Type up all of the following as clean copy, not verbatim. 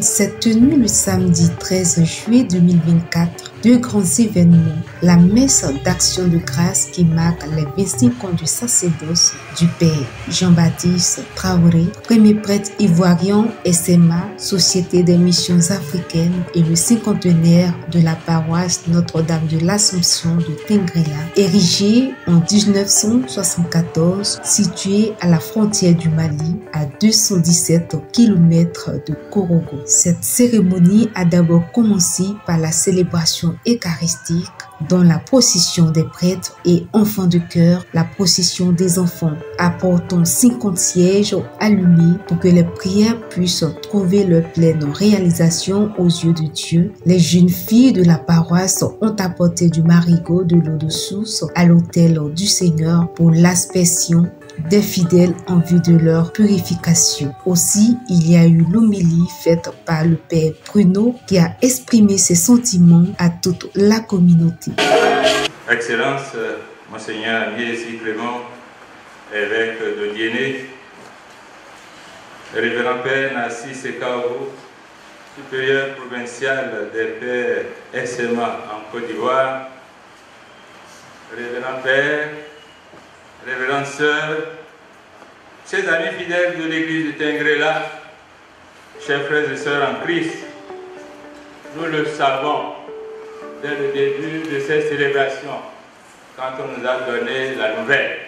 Il s'est tenu le samedi 13 juillet 2024 deux grands événements. La messe d'action de grâce qui marque les 25 ans du sacerdoce du Père Jean-Baptiste Traoré, premier prêtre ivoirien SMA, Société des missions africaines, et le cinquantenaire de la paroisse Notre-Dame de l'Assomption de Tengrela, érigée en 1974, située à la frontière du Mali, à 217 km de Korogo. Cette cérémonie a d'abord commencé par la célébration eucharistique, dans la procession des prêtres et enfants de chœur, la procession des enfants, apportant 50 sièges allumés pour que les prières puissent trouver leur pleine réalisation aux yeux de Dieu. Les jeunes filles de la paroisse ont apporté du marigot, de l'eau de source à l'autel du Seigneur pour l'aspersion des fidèles en vue de leur purification. Aussi, il y a eu l'homélie faite par le Père Bruno qui a exprimé ses sentiments à toute la communauté. Excellence, Monseigneur Niesi Clément, évêque de Diéné, Révérend Père Narcisse Kaourou, supérieur provincial des Pères SMA en Côte d'Ivoire, Révérend Père, Révérendes sœurs, chers amis fidèles de l'église de Tengrela, chers frères et sœurs en Christ, nous le savons dès le début de cette célébration, quand on nous a donné la nouvelle.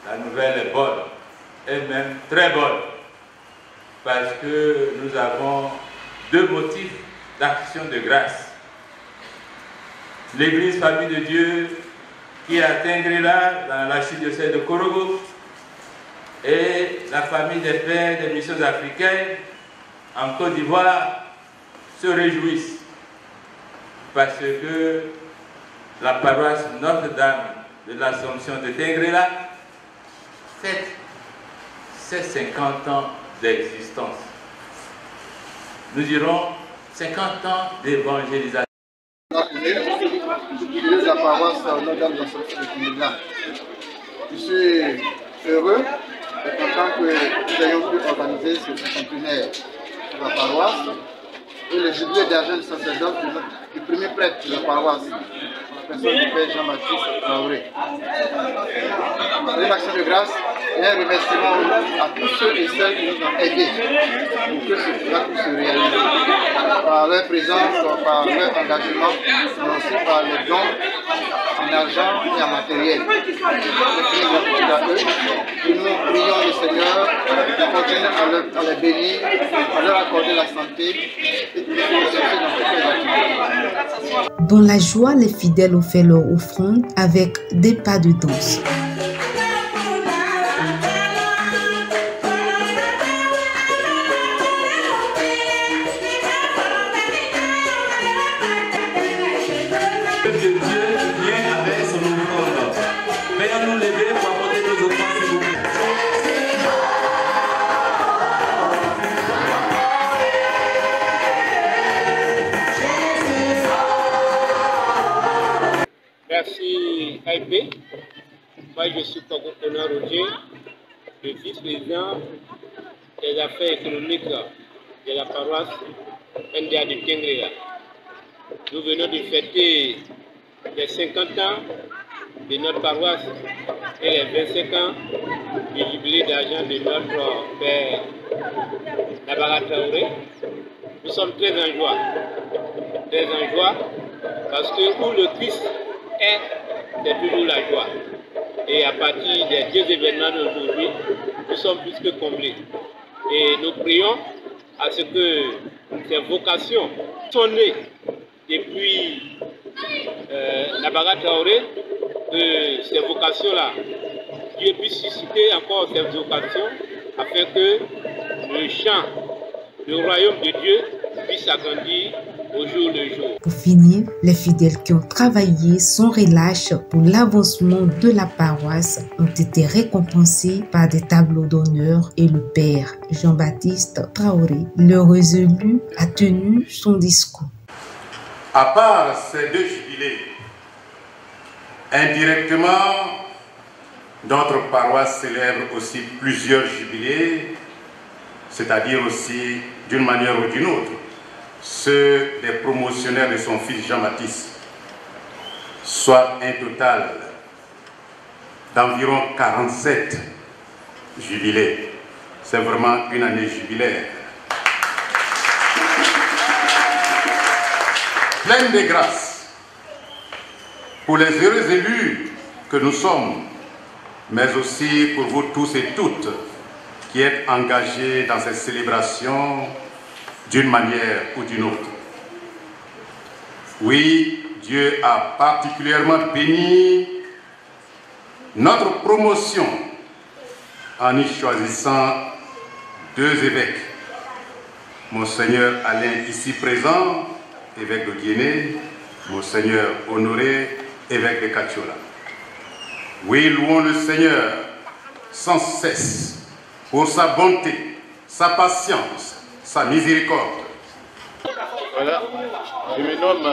La nouvelle est bonne, et même très bonne, parce que nous avons deux motifs d'action de grâce. L'église Famille de Dieu, qui est à Tengrela, dans l'archidiocèse de Korogo, et la famille des pères des missions africaines en Côte d'Ivoire se réjouissent parce que la paroisse Notre-Dame de l'Assomption de Tengrela fête ses 50 ans d'existence. Nous dirons 50 ans d'évangélisation. De la paroisse Notre-Dame de l'Assomption de Tengrela. Je suis heureux et content que nous ayons pu organiser ce centenaire de la paroisse et le jubilé d'argent du sacerdoce du premier prêtre de la paroisse, la personne du Père Jean-Baptiste Traoré. Une action de grâce et un remerciement à tous ceux et celles qui nous ont aidés pour que cela puisse se réaliser. Par leur présence, par leur engagement, mais aussi par les dons en argent et en matériel. Et nous prions le Seigneur de continuer à les bénir, à leur accorder la santé et de les chercher dans toutes les activités. Dans la joie, les fidèles ont fait leur offrande avec des pas de danse. Merci AIP. Moi je suis Kokokona Roger, le vice-président des affaires économiques de la paroisse NDA de Tengrela. Nous venons de fêter les 50 ans de notre paroisse et les 25 ans du jubilé d'argent de notre Père Nabara Traoré. Nous sommes très en joie parce que où le Christ est, c'est toujours la joie. Et à partir des deux événements d'aujourd'hui, nous sommes plus que comblés. Et nous prions à ce que ces vocations sont nées depuis Nabara Traoré, que ces vocations-là, Dieu puisse susciter encore ces vocations afin que le chant, le royaume de Dieu puisse s'agrandir au jour le jour. Pour finir, les fidèles qui ont travaillé sans relâche pour l'avancement de la paroisse ont été récompensés par des tableaux d'honneur et le Père Jean-Baptiste Traoré, l'heureux élu, a tenu son discours. À part ces deux jubilés, indirectement, notre paroisse célèbre aussi plusieurs jubilés, c'est-à-dire aussi d'une manière ou d'une autre, ceux des promotionnaires de son fils Jean-Baptiste, soit un total d'environ 47 jubilés. C'est vraiment une année jubilaire. Pleine de grâce pour les heureux élus que nous sommes, mais aussi pour vous tous et toutes qui êtes engagés dans cette célébration d'une manière ou d'une autre. Oui, Dieu a particulièrement béni notre promotion en y choisissant deux évêques. Monseigneur Alain, ici présent, évêque de Guinée, Monseigneur Honoré, évêque de Kachiola. Oui, louons le Seigneur sans cesse pour sa bonté, sa patience, sa miséricorde. Voilà, je me nomme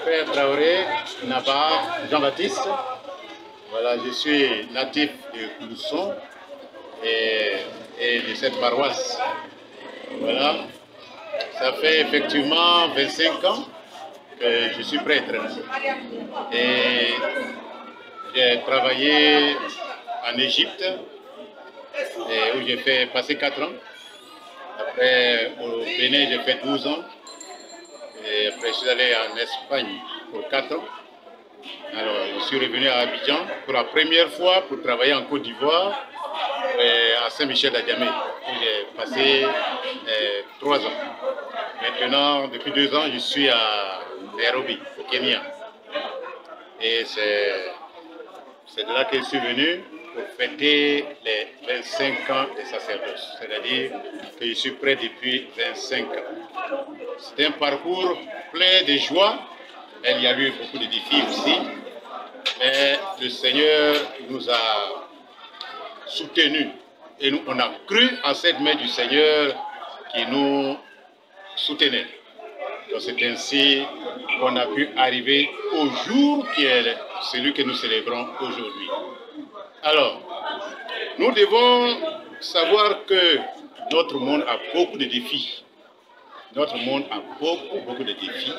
Père Traoré Naba Jean-Baptiste. Voilà, je suis natif de Cousson et de cette paroisse. Voilà, ça fait effectivement 25 ans que je suis prêtre. Et j'ai travaillé en Égypte, où j'ai fait passer 4 ans. Après, au Bénin, j'ai fait 12 ans. Et après, je suis allé en Espagne pour 4 ans. Alors, je suis revenu à Abidjan pour la première fois pour travailler en Côte d'Ivoire, à Saint-Michel-d'Adiamé, où j'ai passé 3 ans. Maintenant, depuis 2 ans, je suis à Nairobi, au Kenya. Et c'est de là que je suis venu pour fêter les 25 ans de sacerdoce. C'est-à-dire que je suis prêt depuis 25 ans. C'est un parcours plein de joie. Il y a eu beaucoup de défis aussi. Mais le Seigneur nous a soutenus. Et nous, on a cru en cette main du Seigneur qui nous soutenait. Donc c'est ainsi qu'on a pu arriver au jour qui est celui que nous célébrons aujourd'hui. Alors, nous devons savoir que notre monde a beaucoup de défis. Notre monde a beaucoup de défis.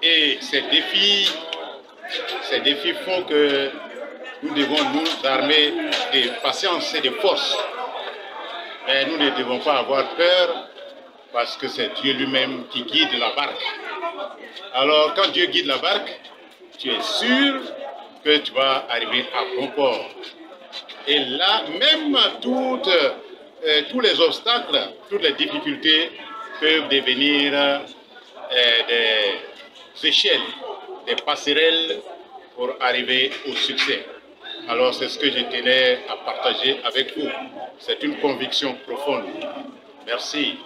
Et ces défis font que nous devons nous armer de patience et de force. Mais nous ne devons pas avoir peur parce que c'est Dieu lui-même qui guide la barque. Alors, quand Dieu guide la barque, tu es sûr que tu vas arriver à bon port. Et là, même tous les obstacles, toutes les difficultés peuvent devenir des échelles, des passerelles pour arriver au succès. Alors, c'est ce que je tenais à partager avec vous. C'est une conviction profonde. Merci.